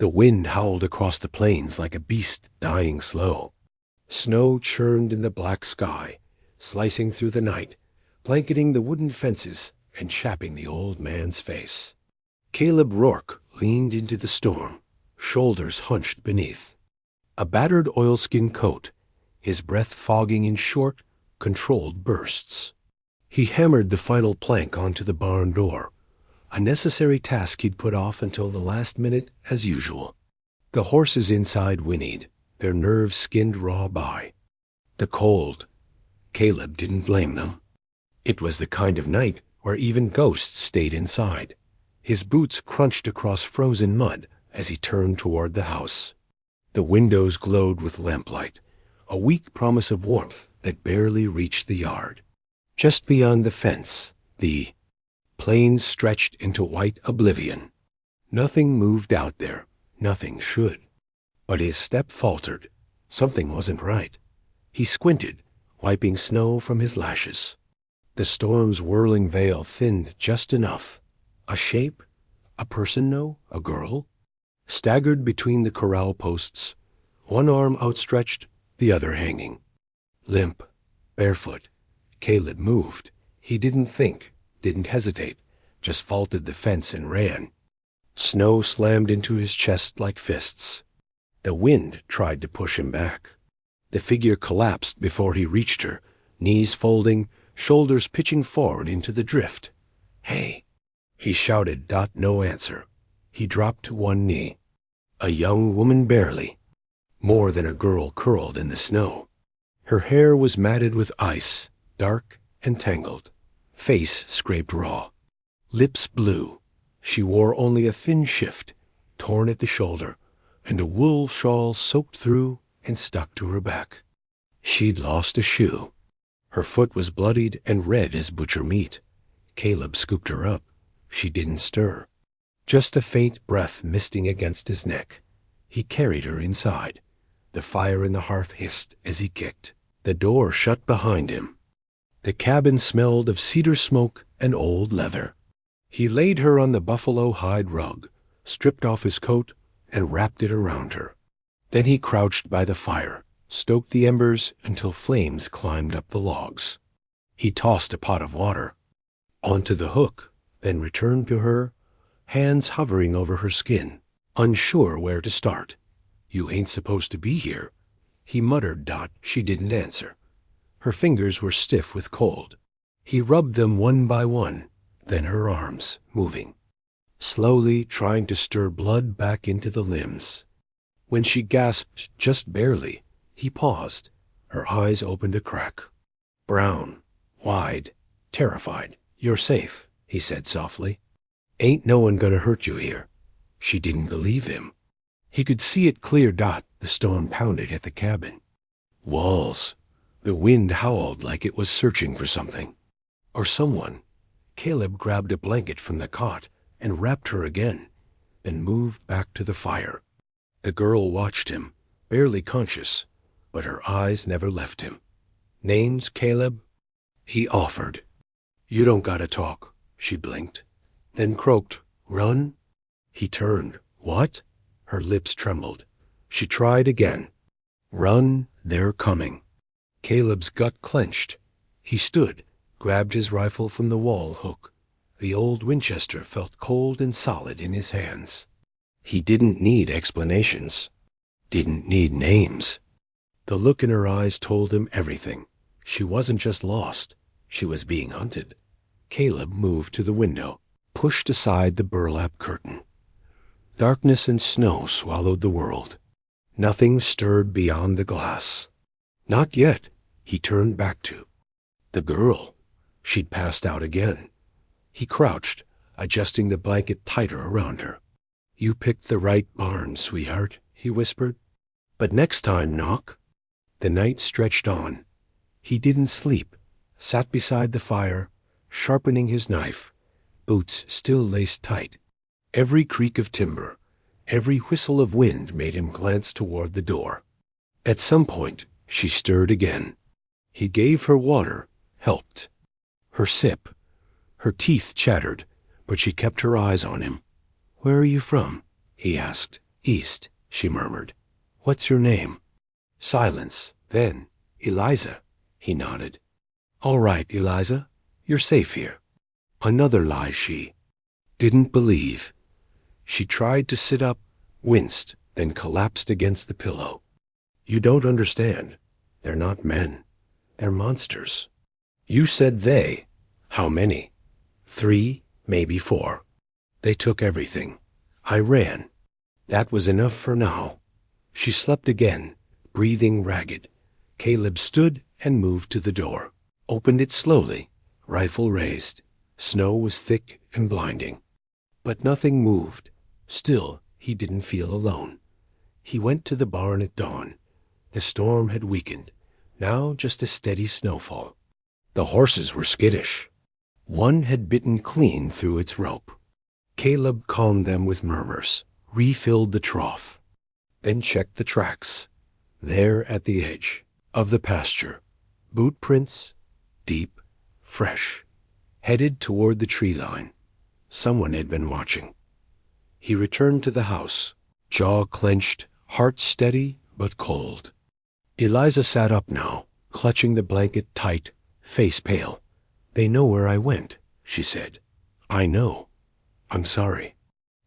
The wind howled across the plains like a beast dying slow. Snow churned in the black sky, slicing through the night, blanketing the wooden fences and chapping the old man's face. Caleb Rourke leaned into the storm, shoulders hunched beneath. A battered oilskin coat, his breath fogging in short, controlled bursts. He hammered the final plank onto the barn door, a necessary task he'd put off until the last minute as usual. The horses inside whinnied, their nerves skinned raw by. The cold. Caleb didn't blame them. It was the kind of night where even ghosts stayed inside. His boots crunched across frozen mud as he turned toward the house. The windows glowed with lamplight, a weak promise of warmth that barely reached the yard. Just beyond the fence, the plains stretched into white oblivion. Nothing moved out there. Nothing should. But his step faltered. Something wasn't right. He squinted, wiping snow from his lashes. The storm's whirling veil thinned just enough. A shape? A person, no? A girl? Staggered between the corral posts, one arm outstretched, the other hanging. Limp, barefoot, Caleb moved. He didn't think, didn't hesitate, just vaulted the fence and ran. Snow slammed into his chest like fists. The wind tried to push him back. The figure collapsed before he reached her, knees folding, shoulders pitching forward into the drift. "Hey!" he shouted. No answer. He dropped to one knee. A young woman barely. More than a girl curled in the snow. Her hair was matted with ice, dark and tangled. Face scraped raw. Lips blue. She wore only a thin shift, torn at the shoulder, and a wool shawl soaked through and stuck to her back. She'd lost a shoe. Her foot was bloodied and red as butcher meat. Caleb scooped her up. She didn't stir. Just a faint breath misting against his neck. He carried her inside. The fire in the hearth hissed as he kicked. The door shut behind him. The cabin smelled of cedar smoke and old leather. He laid her on the buffalo hide rug, stripped off his coat, and wrapped it around her. Then he crouched by the fire, stoked the embers until flames climbed up the logs. He tossed a pot of water onto the hook, then returned to her, hands hovering over her skin, unsure where to start. "You ain't supposed to be here," he muttered. She didn't answer. Her fingers were stiff with cold. He rubbed them one by one, then her arms, moving, slowly trying to stir blood back into the limbs. When she gasped just barely, he paused. Her eyes opened a crack. Brown, wide, terrified. "You're safe," he said softly. "Ain't no one gonna hurt you here." She didn't believe him. He could see it clear. The storm pounded at the cabin. Walls. The wind howled like it was searching for something. Or someone. Caleb grabbed a blanket from the cot and wrapped her again, then moved back to the fire. The girl watched him, barely conscious, but her eyes never left him. "Names, Caleb?" he offered. "You don't gotta talk," she blinked, then croaked, "Run?" He turned. "What?" Her lips trembled. She tried again. "Run, they're coming." Caleb's gut clenched. He stood, grabbed his rifle from the wall hook. The old Winchester felt cold and solid in his hands. He didn't need explanations. Didn't need names. The look in her eyes told him everything. She wasn't just lost. She was being hunted. Caleb moved to the window, pushed aside the burlap curtain. Darkness and snow swallowed the world. Nothing stirred beyond the glass. Not yet, he turned back to. The girl. She'd passed out again. He crouched, adjusting the blanket tighter around her. "You picked the right barn, sweetheart," he whispered. "But next time, knock." The night stretched on. He didn't sleep, sat beside the fire, sharpening his knife, boots still laced tight. Every creak of timber, every whistle of wind made him glance toward the door. At some point, she stirred again. He gave her water, helped. Her sip. Her teeth chattered, but she kept her eyes on him. "Where are you from?" he asked. East, she murmured. What's your name? Silence. Then, Eliza. He nodded. All right, Eliza. You're safe here. Another lie she didn't believe. She tried to sit up, winced, then collapsed against the pillow. You don't understand. They're not men. They're monsters. You said they. How many? 3, maybe 4. They took everything. I ran. That was enough for now. She slept again, breathing ragged. Caleb stood and moved to the door, opened it slowly, rifle raised. Snow was thick and blinding. But nothing moved. Still, he didn't feel alone. He went to the barn at dawn. The storm had weakened. Now just a steady snowfall. The horses were skittish. One had bitten clean through its rope. Caleb calmed them with murmurs, refilled the trough, then checked the tracks. There at the edge of the pasture, boot prints, deep, fresh, headed toward the tree line. Someone had been watching. He returned to the house, jaw clenched, heart steady but cold. Eliza sat up now, clutching the blanket tight, face pale. They know where I went, she said. I know. I'm sorry.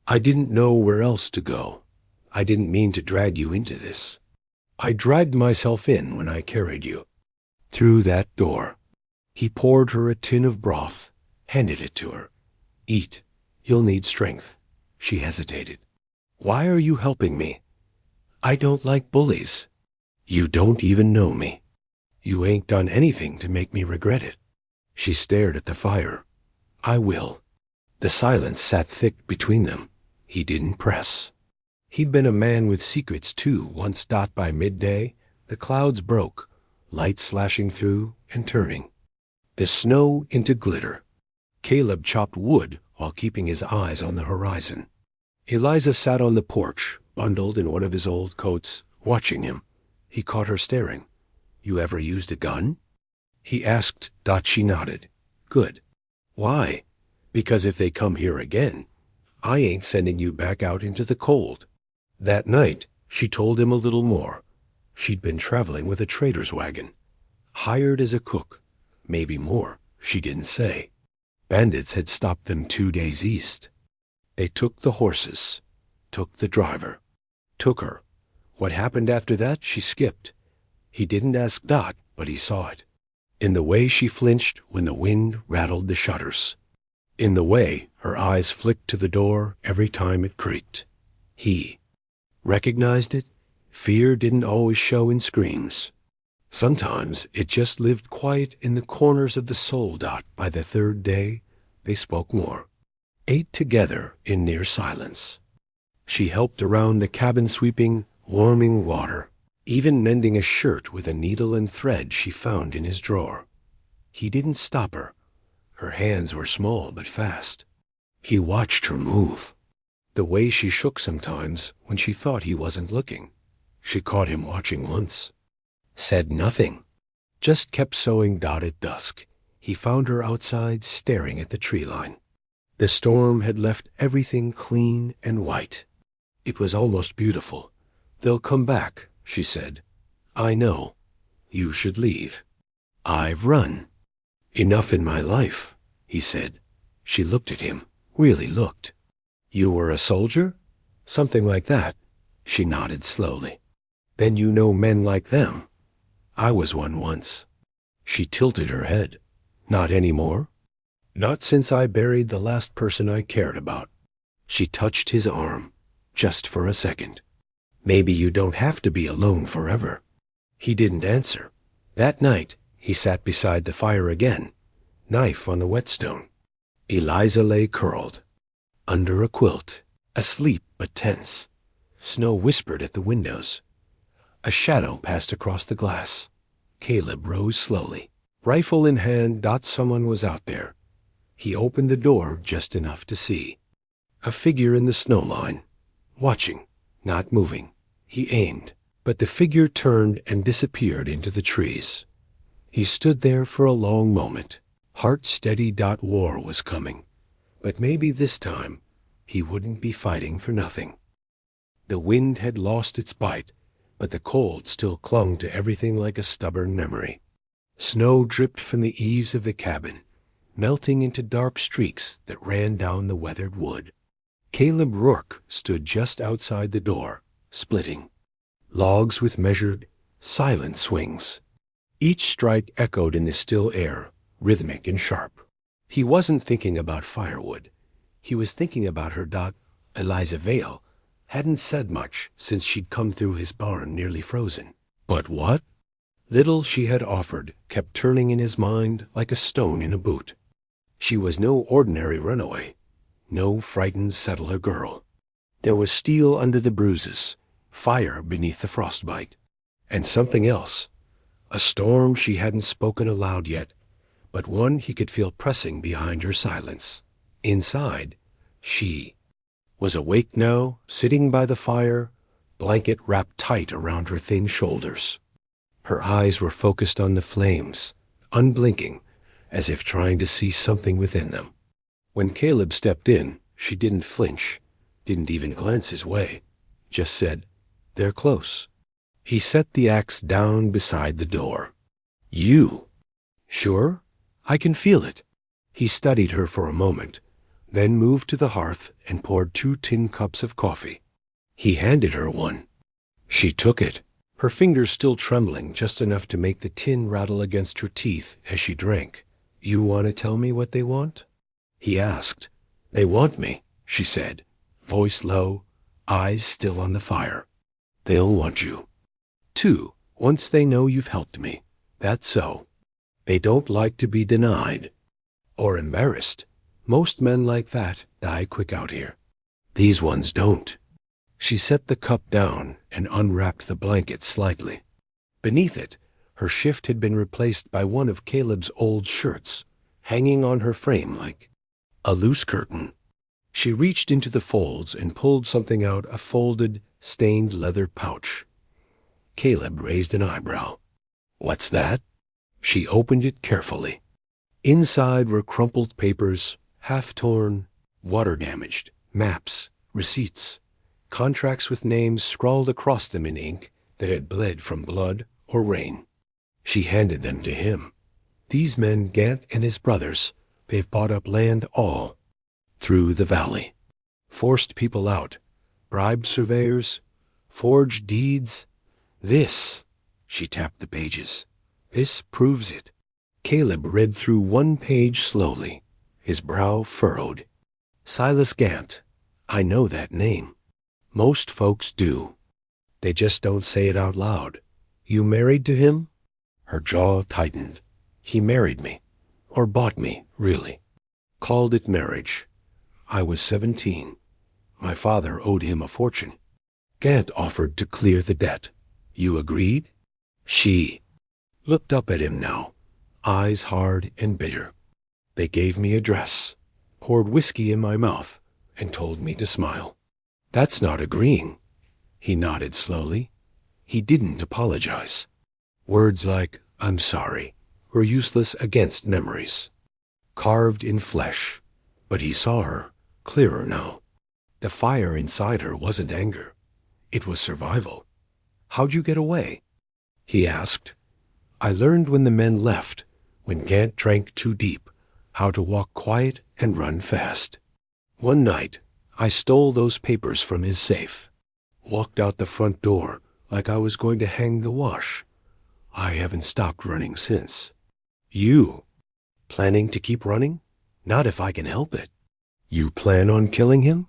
I didn't know where else to go. I didn't mean to drag you into this. I dragged myself in when I carried you. Through that door. He poured her a tin of broth, handed it to her. Eat. You'll need strength. She hesitated. Why are you helping me? I don't like bullies. You don't even know me. You ain't done anything to make me regret it. She stared at the fire. I will. The silence sat thick between them. He didn't press. He'd been a man with secrets, too, once. By midday, the clouds broke, light slashing through and turning. The snow into glitter. Caleb chopped wood while keeping his eyes on the horizon. Eliza sat on the porch, bundled in one of his old coats, watching him. He caught her staring. You ever used a gun? He asked. She nodded. Good. Why? Because if they come here again, I ain't sending you back out into the cold. That night, she told him a little more. She'd been traveling with a trader's wagon. Hired as a cook. Maybe more, she didn't say. Bandits had stopped them 2 days east. They took the horses, took the driver, took her. What happened after that, she skipped. He didn't ask Dot, but he saw it. In the way she flinched when the wind rattled the shutters. In the way her eyes flicked to the door every time it creaked. He recognized it. Fear didn't always show in screams. Sometimes it just lived quiet in the corners of the soul. By the 3rd day, they spoke more. Ate together in near silence. She helped around the cabin, sweeping, warming water, even mending a shirt with a needle and thread she found in his drawer. He didn't stop her. Her hands were small but fast. He watched her move. The way she shook sometimes when she thought he wasn't looking. She caught him watching once. Said nothing. Just kept sewing. At dusk, he found her outside staring at the tree line. The storm had left everything clean and white. It was almost beautiful. They'll come back, she said. I know. You should leave. I've run. Enough in my life, he said. She looked at him, really looked. You were a soldier? Something like that. She nodded slowly. Then you know men like them. I was one once. She tilted her head. Not anymore? Not since I buried the last person I cared about. She touched his arm, just for a second. Maybe you don't have to be alone forever. He didn't answer. That night, he sat beside the fire again, knife on the whetstone. Eliza lay curled, under a quilt, asleep but tense. Snow whispered at the windows. A shadow passed across the glass. Caleb rose slowly, rifle in hand. Someone was out there. He opened the door just enough to see. A figure in the snow line, watching, not moving. He aimed, but the figure turned and disappeared into the trees. He stood there for a long moment, heart steady. War was coming, but maybe this time he wouldn't be fighting for nothing. The wind had lost its bite, but the cold still clung to everything like a stubborn memory. Snow dripped from the eaves of the cabin, melting into dark streaks that ran down the weathered wood. Caleb Rourke stood just outside the door, splitting. Logs with measured, silent swings. Each strike echoed in the still air, rhythmic and sharp. He wasn't thinking about firewood. He was thinking about her dog. Eliza Vale hadn't said much since she'd come through his barn nearly frozen. But what little she had offered kept turning in his mind like a stone in a boot. She was no ordinary runaway, no frightened settler girl. There was steel under the bruises, fire beneath the frostbite, and something else, a storm she hadn't spoken aloud yet, but one he could feel pressing behind her silence. Inside, she was awake now, sitting by the fire, blanket wrapped tight around her thin shoulders. Her eyes were focused on the flames, unblinking, as if trying to see something within them. When Caleb stepped in, she didn't flinch, didn't even glance his way, just said, "They're close." He set the axe down beside the door. "You? Sure? I can feel it." He studied her for a moment, then moved to the hearth and poured 2 tin cups of coffee. He handed her one. She took it, her fingers still trembling just enough to make the tin rattle against her teeth as she drank. "You want to tell me what they want?" he asked. "They want me," she said, voice low, eyes still on the fire. "They'll want you, too, once they know you've helped me. That's so. They don't like to be denied or embarrassed. Most men like that die quick out here. These ones don't." She set the cup down and unwrapped the blanket slightly. Beneath it, her shift had been replaced by one of Caleb's old shirts, hanging on her frame like a loose curtain. She reached into the folds and pulled something out, a folded, stained leather pouch. Caleb raised an eyebrow. "What's that?" She opened it carefully. Inside were crumpled papers, half-torn, water-damaged, maps, receipts, contracts with names scrawled across them in ink that had bled from blood or rain. She handed them to him. "These men, Gant and his brothers, they've bought up land all through the valley, forced people out, bribed surveyors, forged deeds. This," she tapped the pages, "this proves it." Caleb read through one page slowly, his brow furrowed. "Silas Gant. I know that name. Most folks do. They just don't say it out loud. You married to him?" Her jaw tightened. "He married me. Or bought me, really. Called it marriage. I was 17. My father owed him a fortune. Gant offered to clear the debt. You agreed?" She looked up at him now, eyes hard and bitter. "They gave me a dress, poured whiskey in my mouth, and told me to smile. That's not agreeing." He nodded slowly. He didn't apologize. Words like, "I'm sorry," were useless against memories, carved in flesh. But he saw her, clearer now. The fire inside her wasn't anger. It was survival. "How'd you get away?" he asked. "I learned when the men left, when Gant drank too deep, how to walk quiet and run fast. One night, I stole those papers from his safe, walked out the front door like I was going to hang the wash. I haven't stopped running since." "You? Planning to keep running?" "Not if I can help it." "You plan on killing him?"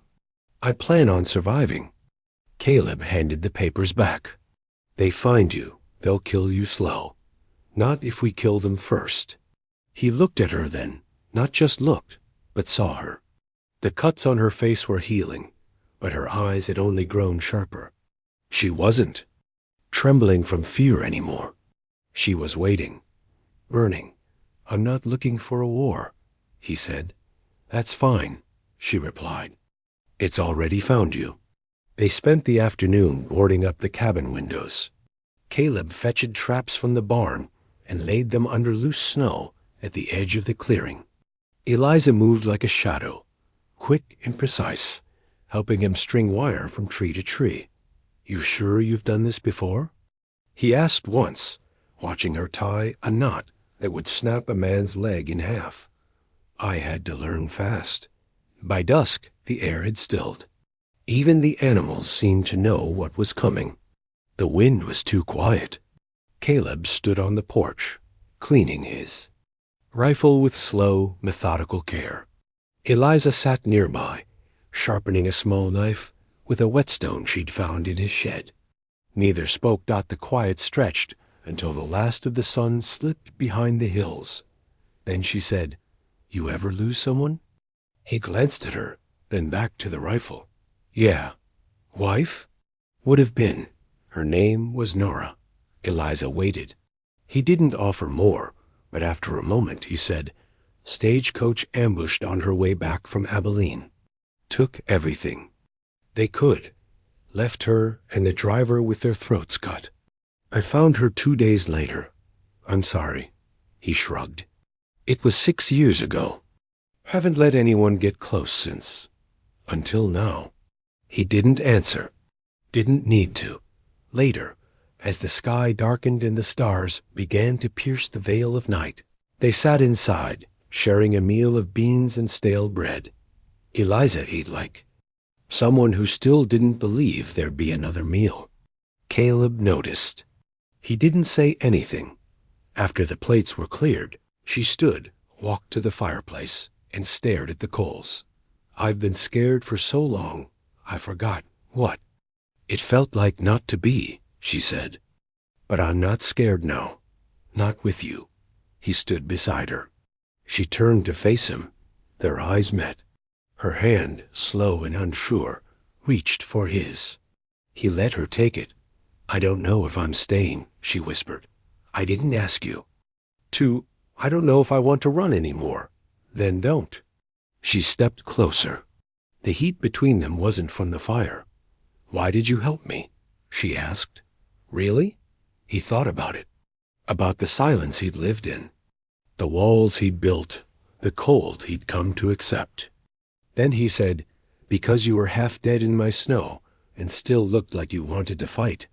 "I plan on surviving." Caleb handed the papers back. "They find you, they'll kill you slow. Not if we kill them first." He looked at her then, not just looked, but saw her. The cuts on her face were healing, but her eyes had only grown sharper. She wasn't trembling from fear anymore. She was waiting, burning. "I'm not looking for a war," he said. "That's fine," she replied. "It's already found you." They spent the afternoon boarding up the cabin windows. Caleb fetched traps from the barn and laid them under loose snow at the edge of the clearing. Eliza moved like a shadow, quick and precise, helping him string wire from tree to tree. "You sure you've done this before?" he asked once, watching her tie a knot that would snap a man's leg in half. "I had to learn fast." By dusk, the air had stilled. Even the animals seemed to know what was coming. The wind was too quiet. Caleb stood on the porch, cleaning his rifle with slow, methodical care. Eliza sat nearby, sharpening a small knife with a whetstone she'd found in his shed. Neither spoke. The quiet stretched until the last of the sun slipped behind the hills. Then she said, "You ever lose someone?" He glanced at her, then back to the rifle. "Yeah." "Wife?" "Would have been. Her name was Nora." Eliza waited. He didn't offer more, but after a moment he said, "Stagecoach ambushed on her way back from Abilene. Took everything they could. Left her and the driver with their throats cut. I found her 2 days later. I'm sorry." He shrugged. "It was 6 years ago. Haven't let anyone get close since. Until now." He didn't answer. Didn't need to. Later, as the sky darkened and the stars began to pierce the veil of night, they sat inside, sharing a meal of beans and stale bread. Eliza ate like someone who still didn't believe there'd be another meal. Caleb noticed. He didn't say anything. After the plates were cleared, she stood, walked to the fireplace, and stared at the coals. "I've been scared for so long, I forgot what it felt like not to be," she said. "But I'm not scared now. Not with you." He stood beside her. She turned to face him. Their eyes met. Her hand, slow and unsure, reached for his. He let her take it. "I don't know if I'm staying," she whispered. "I didn't ask you to. I don't know if I want to run anymore." "Then don't." She stepped closer. The heat between them wasn't from the fire. "Why did you help me?" she asked. "Really?" He thought about it. About the silence he'd lived in. The walls he'd built. The cold he'd come to accept. Then he said, "Because you were half dead in my snow and still looked like you wanted to fight.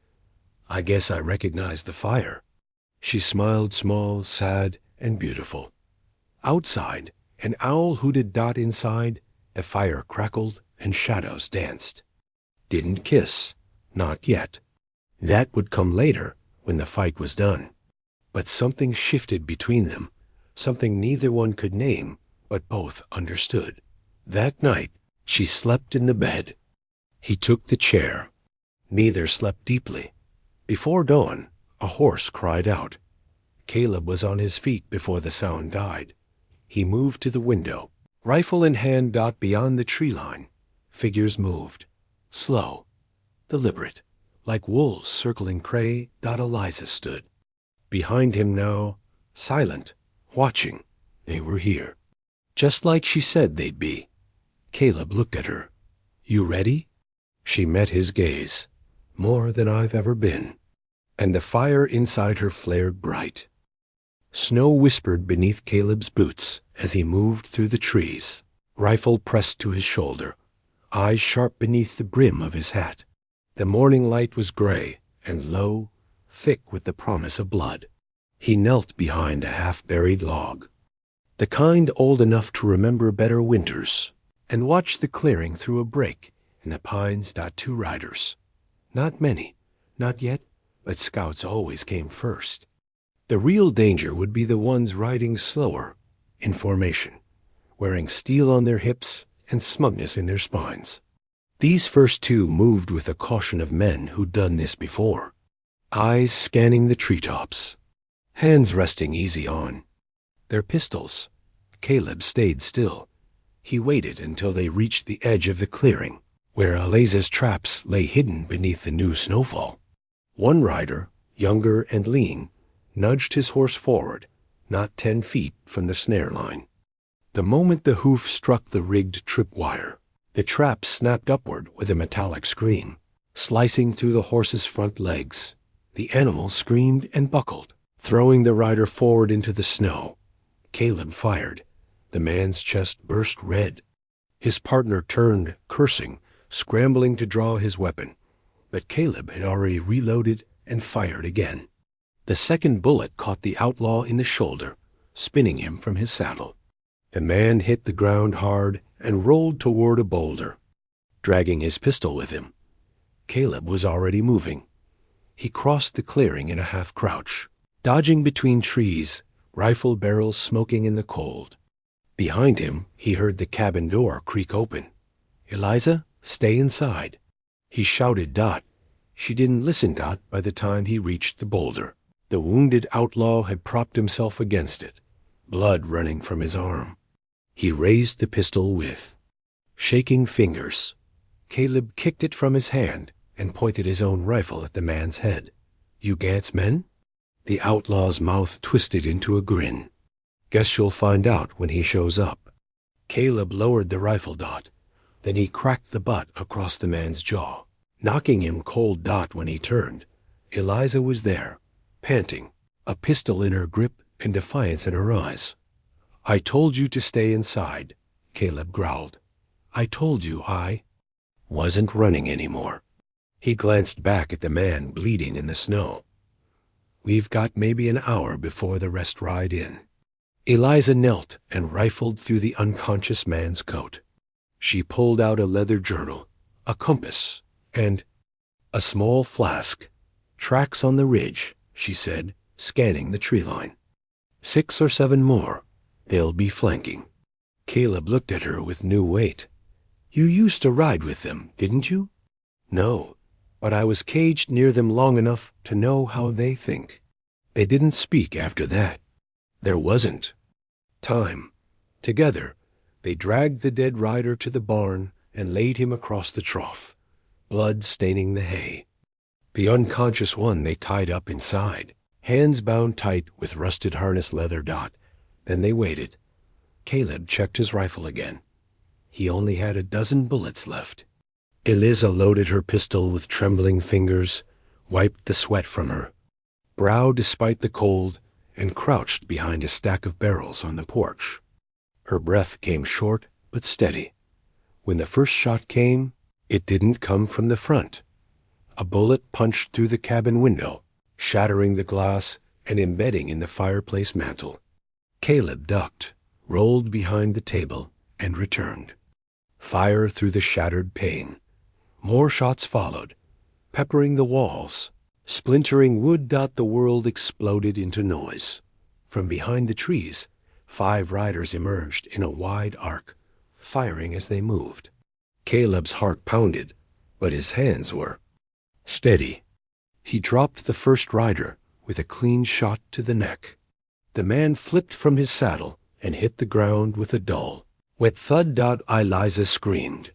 I guess I recognized the fire." She smiled, small, sad, and beautiful. Outside, an owl hooted. Inside, the fire crackled and shadows danced. Didn't kiss. Not yet. That would come later, when the fight was done. But something shifted between them, something neither one could name, but both understood. That night, she slept in the bed. He took the chair. Neither slept deeply. Before dawn, a horse cried out. Caleb was on his feet before the sound died. He moved to the window, rifle in hand. Beyond the tree line, figures moved. Slow, deliberate, like wolves circling prey. Eliza stood. Behind him now, silent, watching. They were here. Just like she said they'd be. Caleb looked at her. "You ready?" She met his gaze. "More than I've ever been." And the fire inside her flared bright. Snow whispered beneath Caleb's boots as he moved through the trees, rifle pressed to his shoulder, eyes sharp beneath the brim of his hat. The morning light was gray and low, thick with the promise of blood. He knelt behind a half-buried log, the kind old enough to remember better winters, and watched the clearing through a break in the pines. 2 riders. Not many, not yet, but scouts always came first. The real danger would be the ones riding slower, in formation, wearing steel on their hips and smugness in their spines. These first 2 moved with the caution of men who'd done this before, eyes scanning the treetops, hands resting easy on their pistols. Caleb stayed still. He waited until they reached the edge of the clearing, where Eliza's traps lay hidden beneath the new snowfall. One rider, younger and lean, nudged his horse forward, not 10 feet from the snare line. The moment the hoof struck the rigged tripwire, the trap snapped upward with a metallic scream, slicing through the horse's front legs. The animal screamed and buckled, throwing the rider forward into the snow. Caleb fired. The man's chest burst red. His partner turned, cursing, scrambling to draw his weapon, but Caleb had already reloaded and fired again. The second bullet caught the outlaw in the shoulder, spinning him from his saddle. The man hit the ground hard and rolled toward a boulder, dragging his pistol with him. Caleb was already moving. He crossed the clearing in a half-crouch, dodging between trees, rifle barrels smoking in the cold. Behind him, he heard the cabin door creak open. "Eliza, stay inside." He shouted Dot. She didn't listen, Dot, by the time he reached the boulder. The wounded outlaw had propped himself against it, blood running from his arm. He raised the pistol with shaking fingers. Caleb kicked it from his hand and pointed his own rifle at the man's head. "You Gant's men?" The outlaw's mouth twisted into a grin. "Guess you'll find out when he shows up." Caleb lowered the rifle, Dot. Then he cracked the butt across the man's jaw, knocking him cold. Dot, when he turned, Eliza was there, panting, a pistol in her grip and defiance in her eyes. "I told you to stay inside," Caleb growled. "I told you I wasn't running anymore." He glanced back at the man bleeding in the snow. "We've got maybe an hour before the rest ride in." Eliza knelt and rifled through the unconscious man's coat. She pulled out a leather journal, a compass, and a small flask. "Tracks on the ridge," she said, scanning the tree line. 6 or 7 more. They'll be flanking." Caleb looked at her with new weight. "You used to ride with them, didn't you?" "No, but I was caged near them long enough to know how they think." They didn't speak after that. There wasn't time. Together, they dragged the dead rider to the barn and laid him across the trough, blood staining the hay. The unconscious one they tied up inside, hands bound tight with rusted harness leather. Dot. Then they waited. Caleb checked his rifle again. He only had a dozen bullets left. Eliza loaded her pistol with trembling fingers, wiped the sweat from her brow despite the cold, and crouched behind a stack of barrels on the porch. Her breath came short but steady. When the first shot came, it didn't come from the front. A bullet punched through the cabin window, shattering the glass and embedding in the fireplace mantel. Caleb ducked, rolled behind the table, and returned. Fire through the shattered pane. More shots followed, peppering the walls. Splintering wood. The world exploded into noise. From behind the trees, 5 riders emerged in a wide arc, firing as they moved. Caleb's heart pounded, but his hands were steady. He dropped the first rider with a clean shot to the neck. The man flipped from his saddle and hit the ground with a dull, wet thud. Eliza screamed.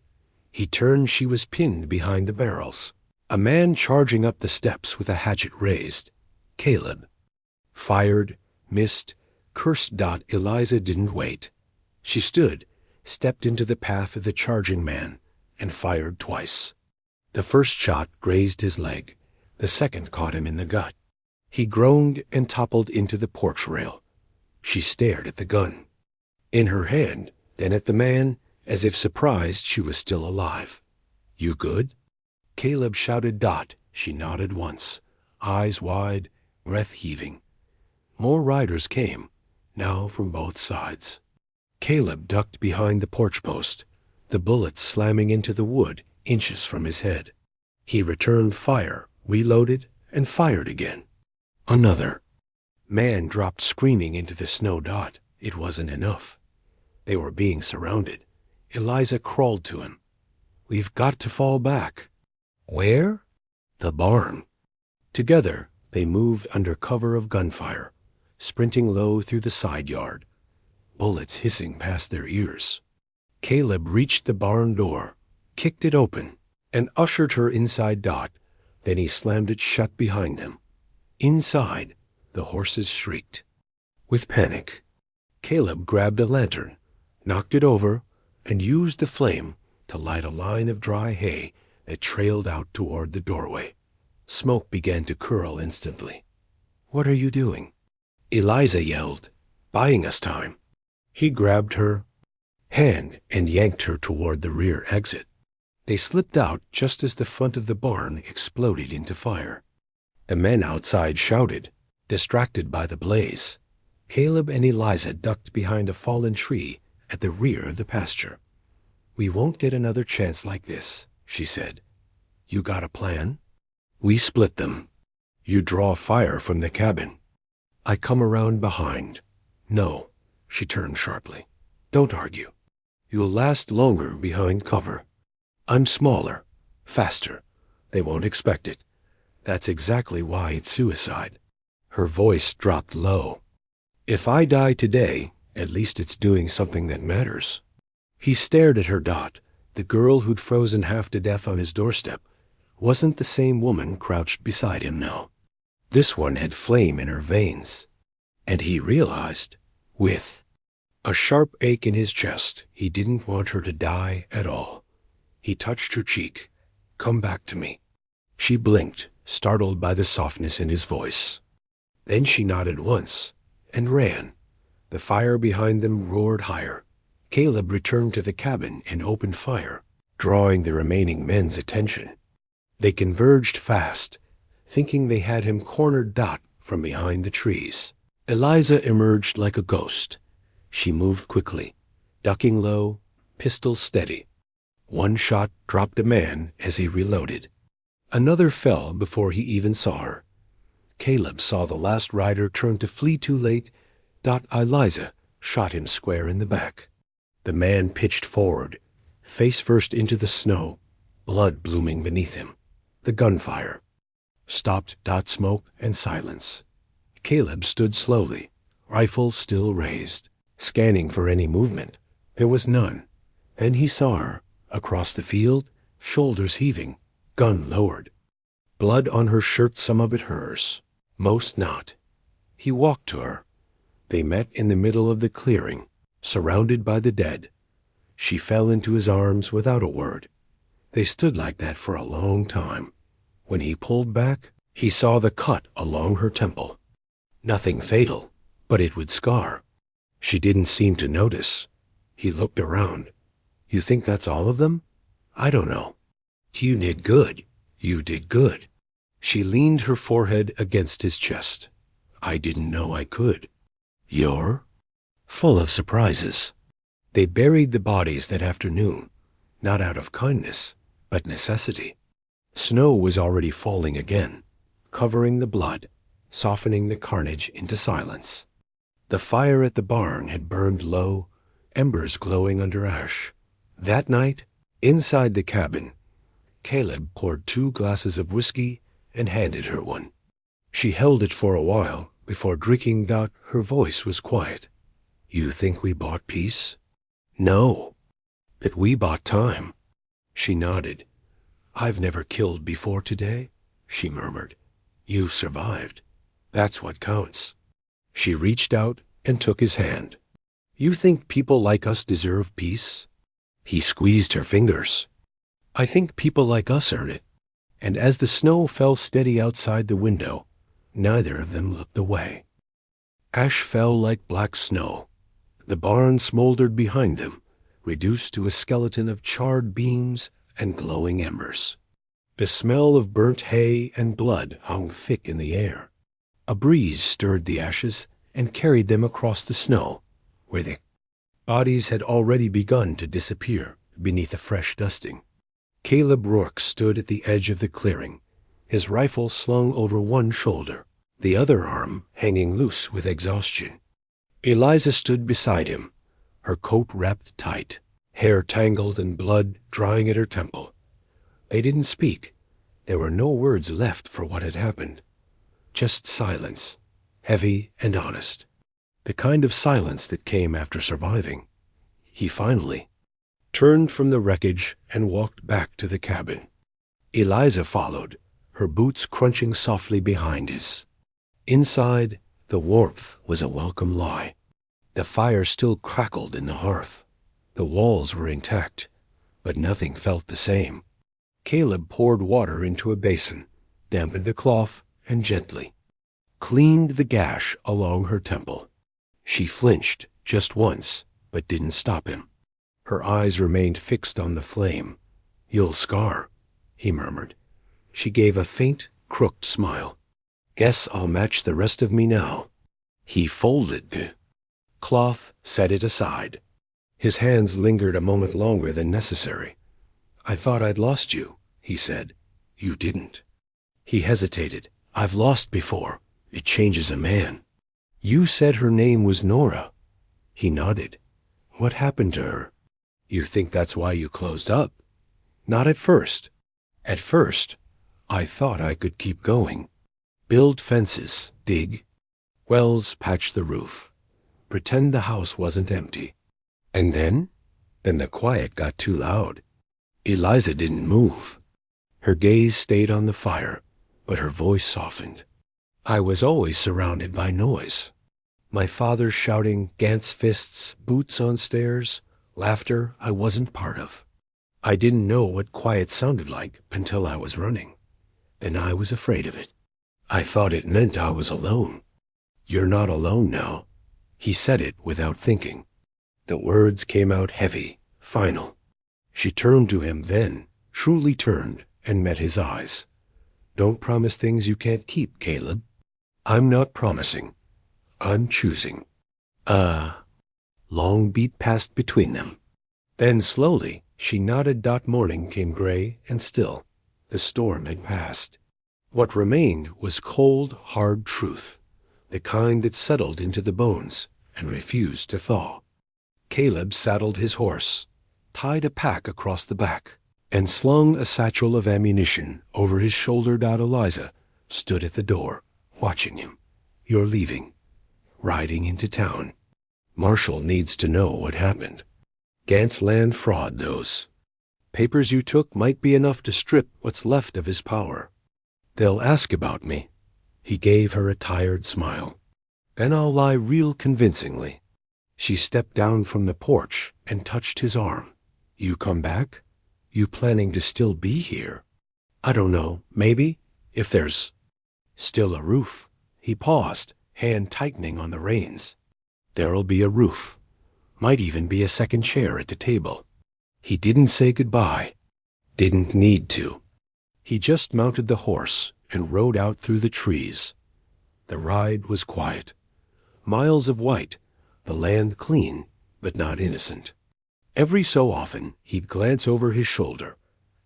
He turned. She was pinned behind the barrels. A man charging up the steps with a hatchet raised. Caleb fired, missed, cursed. Eliza didn't wait. She stood, stepped into the path of the charging man, and fired twice. The first shot grazed his leg. The second caught him in the gut. He groaned and toppled into the porch rail. She stared at the gun in her hand, then at the man, as if surprised she was still alive. "You good?" Caleb shouted. She nodded once, eyes wide, breath heaving. More riders came, now from both sides. Caleb ducked behind the porch post, the bullets slamming into the wood inches from his head. He returned fire, reloaded, and fired again. Another man dropped screaming into the snow. It wasn't enough. They were being surrounded. Eliza crawled to him. "We've got to fall back." "Where?" "The barn." Together, they moved under cover of gunfire, sprinting low through the side yard, bullets hissing past their ears. Caleb reached the barn door, kicked it open, and ushered her inside. Then he slammed it shut behind them. Inside, the horses shrieked with panic. Caleb grabbed a lantern, knocked it over, and used the flame to light a line of dry hay that trailed out toward the doorway. Smoke began to curl instantly. "What are you doing?" Eliza yelled. "Buying us time." He grabbed her hand and yanked her toward the rear exit. They slipped out just as the front of the barn exploded into fire. The men outside shouted, distracted by the blaze. Caleb and Eliza ducked behind a fallen tree at the rear of the pasture. "We won't get another chance like this," she said. "You got a plan?" "We split them. You draw fire from the cabin. I come around behind." "No," she turned sharply. "Don't argue. You'll last longer behind cover. I'm smaller, faster. They won't expect it. That's exactly why it's suicide." Her voice dropped low. "If I die today, at least it's doing something that matters." He stared at her. The girl who'd frozen half to death on his doorstep wasn't the same woman crouched beside him now. This one had flame in her veins. And he realized, with a sharp ache in his chest, he didn't want her to die at all. He touched her cheek. "Come back to me." She blinked, startled by the softness in his voice. Then she nodded once and ran. The fire behind them roared higher. Caleb returned to the cabin and opened fire, drawing the remaining men's attention. They converged fast, thinking they had him cornered. From behind the trees, Eliza emerged like a ghost. She moved quickly, ducking low, pistol steady. One shot dropped a man as he reloaded. Another fell before he even saw her. Caleb saw the last rider turn to flee too late. Eliza shot him square in the back. The man pitched forward, face first into the snow, blood blooming beneath him. The gunfire stopped. Smoke and silence. Caleb stood slowly, rifle still raised, scanning for any movement. There was none. Then he saw her, across the field, shoulders heaving, gun lowered. Blood on her shirt, some of it hers, most not. He walked to her. They met in the middle of the clearing, surrounded by the dead. She fell into his arms without a word. They stood like that for a long time. When he pulled back, he saw the cut along her temple. Nothing fatal, but it would scar. She didn't seem to notice. He looked around. "You think that's all of them?" "I don't know." "You did good. You did good." She leaned her forehead against his chest. "I didn't know I could." "You're full of surprises." They buried the bodies that afternoon, not out of kindness, but necessity. Snow was already falling again, covering the blood, softening the carnage into silence. The fire at the barn had burned low, embers glowing under ash. That night, inside the cabin, Caleb poured 2 glasses of whiskey and handed her one. She held it for a while before drinking. Her voice was quiet. "You think we bought peace?" "No, but we bought time." She nodded. "I've never killed before today," she murmured. "You survived. That's what counts." She reached out and took his hand. "You think people like us deserve peace?" He squeezed her fingers. "I think people like us earn it." And as the snow fell steady outside the window, neither of them looked away. Ash fell like black snow. The barn smoldered behind them, reduced to a skeleton of charred beams and glowing embers. The smell of burnt hay and blood hung thick in the air. A breeze stirred the ashes and carried them across the snow, where the bodies had already begun to disappear beneath a fresh dusting. Caleb Rourke stood at the edge of the clearing, his rifle slung over one shoulder, the other arm hanging loose with exhaustion. Eliza stood beside him, her coat wrapped tight, hair tangled and blood drying at her temple. They didn't speak. There were no words left for what had happened. Just silence, heavy and honest. The kind of silence that came after surviving. He finally turned from the wreckage and walked back to the cabin. Eliza followed, her boots crunching softly behind his. Inside, the warmth was a welcome lie. The fire still crackled in the hearth. The walls were intact, but nothing felt the same. Caleb poured water into a basin, dampened the cloth, and gently cleaned the gash along her temple. She flinched just once, but didn't stop him. Her eyes remained fixed on the flame. "You'll scar," he murmured. She gave a faint, crooked smile. "Guess I'll match the rest of me now." He folded the cloth, set it aside. His hands lingered a moment longer than necessary. "I thought I'd lost you," he said. "You didn't." He hesitated. "I've lost before. It changes a man." "You said her name was Nora." He nodded. "What happened to her?" "You think that's why you closed up?" "Not at first. At first, I thought I could keep going. Build fences, dig wells, patch the roof, pretend the house wasn't empty. And then the quiet got too loud. Eliza didn't move. Her gaze stayed on the fire, but her voice softened. I was always surrounded by noise. My father shouting, Gant's fists, boots on stairs, laughter I wasn't part of. I didn't know what quiet sounded like until I was running. And I was afraid of it. I thought it meant I was alone. You're not alone now." He said it without thinking. The words came out heavy, final. She turned to him then, truly turned, and met his eyes. "Don't promise things you can't keep, Caleb." "I'm not promising. I'm choosing." Long beat passed between them. Then slowly she nodded. Morning came gray and still. The storm had passed. What remained was cold, hard truth, the kind that settled into the bones and refused to thaw. Caleb saddled his horse, tied a pack across the back, and slung a satchel of ammunition over his shoulder. Eliza stood at the door, watching him. "You're leaving. Riding into town. Marshall needs to know what happened. Gant's land fraud, those papers you took might be enough to strip what's left of his power. They'll ask about me." He gave her a tired smile. "And I'll lie real convincingly." She stepped down from the porch and touched his arm. "You come back? You planning to still be here?" "I don't know. Maybe. If there's still a roof." He paused, hand tightening on the reins. "There'll be a roof. Might even be a second chair at the table." He didn't say goodbye. Didn't need to. He just mounted the horse and rode out through the trees. The ride was quiet. Miles of white, the land clean, but not innocent. Every so often he'd glance over his shoulder,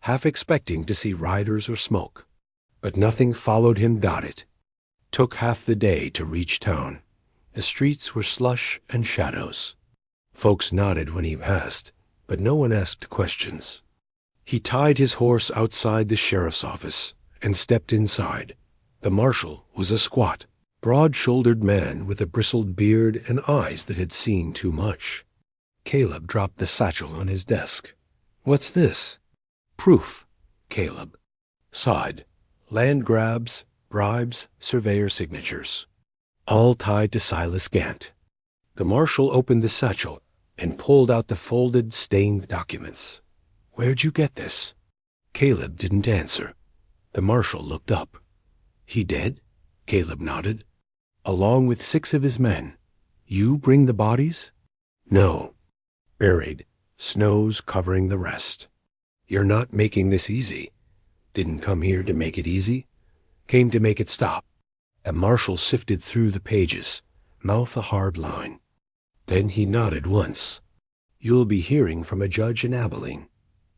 half expecting to see riders or smoke. But nothing followed him. It took half the day to reach town. The streets were slush and shadows. Folks nodded when he passed, but no one asked questions. He tied his horse outside the sheriff's office and stepped inside. The marshal was a squat, broad-shouldered man with a bristled beard and eyes that had seen too much. Caleb dropped the satchel on his desk. "What's this?" "Proof." Caleb sighed. "Land grabs, bribes, surveyor signatures. All tied to Silas Gant." The marshal opened the satchel and pulled out the folded, stained documents. "Where'd you get this?" Caleb didn't answer. The marshal looked up. "He dead?" Caleb nodded. "Along with 6 of his men. You bring the bodies?" "No. Buried. Snow's covering the rest." "You're not making this easy." "Didn't come here to make it easy. Came to make it stop." A marshal sifted through the pages, mouth a hard line. Then he nodded once. "You'll be hearing from a judge in Abilene.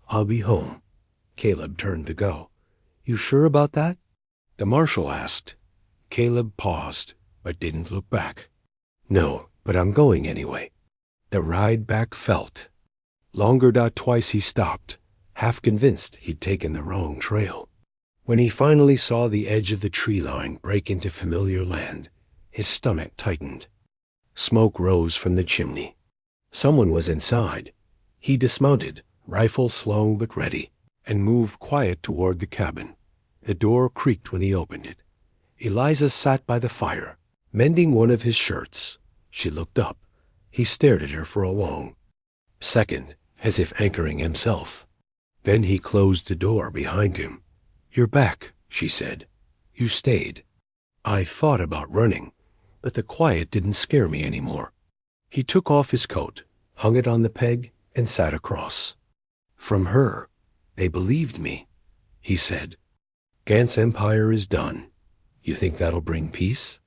I'll be home." Caleb turned to go. "You sure about that?" the marshal asked. Caleb paused, but didn't look back. "No, but I'm going anyway." The ride back felt longer. Twice he stopped, half convinced he'd taken the wrong trail. When he finally saw the edge of the tree line break into familiar land, his stomach tightened. Smoke rose from the chimney. Someone was inside. He dismounted, rifle slung but ready, and moved quiet toward the cabin. The door creaked when he opened it. Eliza sat by the fire, mending one of his shirts. She looked up. He stared at her for a long second, as if anchoring himself. Then he closed the door behind him. "You're back," she said. "You stayed." "I thought about running, but the quiet didn't scare me anymore." He took off his coat, hung it on the peg, and sat across from her. They believed me, he said. Gant's empire is done. You think that'll bring peace?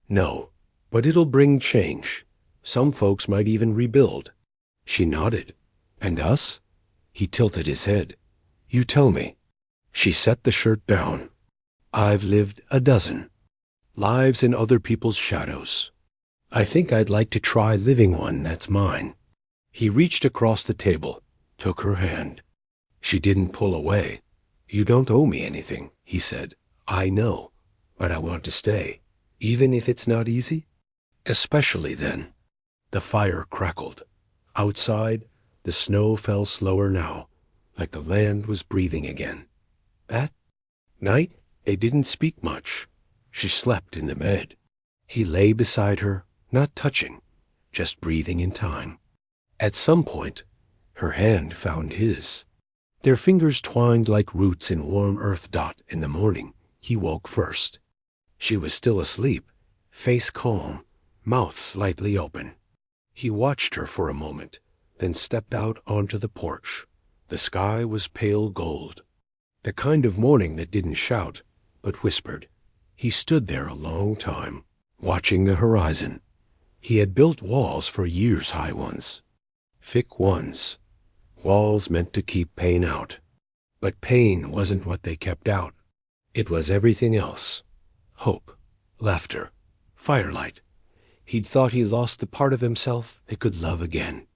No, but it'll bring change. Some folks might even rebuild. She nodded. And us? He tilted his head. You tell me. She set the shirt down. I've lived a dozen. Lives in other people's shadows. I think I'd like to try living one that's mine. He reached across the table, took her hand. She didn't pull away. You don't owe me anything, he said. I know, but I want to stay, even if it's not easy. Especially then. The fire crackled. Outside, the snow fell slower now, like the land was breathing again. That night, they didn't speak much. She slept in the bed. He lay beside her, not touching, just breathing in time. At some point, her hand found his. Their fingers twined like roots in warm earth. In the morning, he woke first. She was still asleep, face calm, mouth slightly open. He watched her for a moment, then stepped out onto the porch. The sky was pale gold. The kind of morning that didn't shout, but whispered. He stood there a long time, watching the horizon. He had built walls for years, high ones. Thick ones. Walls meant to keep pain out. But pain wasn't what they kept out. It was everything else. Hope, laughter, firelight. He'd thought he lost the part of himself that could love again.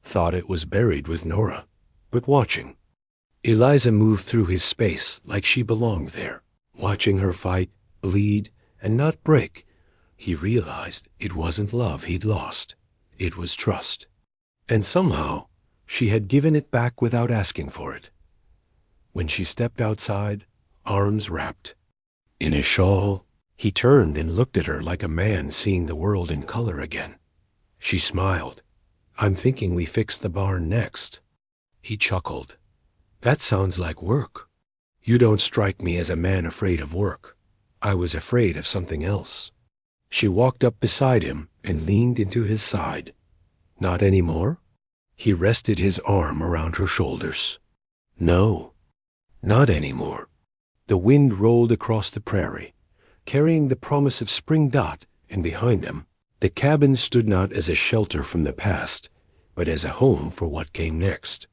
Thought it was buried with Nora, but watching. Eliza moved through his space like she belonged there, watching her fight, bleed, and not break. He realized it wasn't love he'd lost. It was trust. And somehow, she had given it back without asking for it. When she stepped outside, arms wrapped in a shawl, he turned and looked at her like a man seeing the world in color again. She smiled. I'm thinking we fix the barn next. He chuckled. That sounds like work. You don't strike me as a man afraid of work. I was afraid of something else. She walked up beside him and leaned into his side. Not anymore? He rested his arm around her shoulders. No, not anymore. The wind rolled across the prairie, carrying the promise of spring. And behind them, the cabin stood not as a shelter from the past, but as a home for what came next.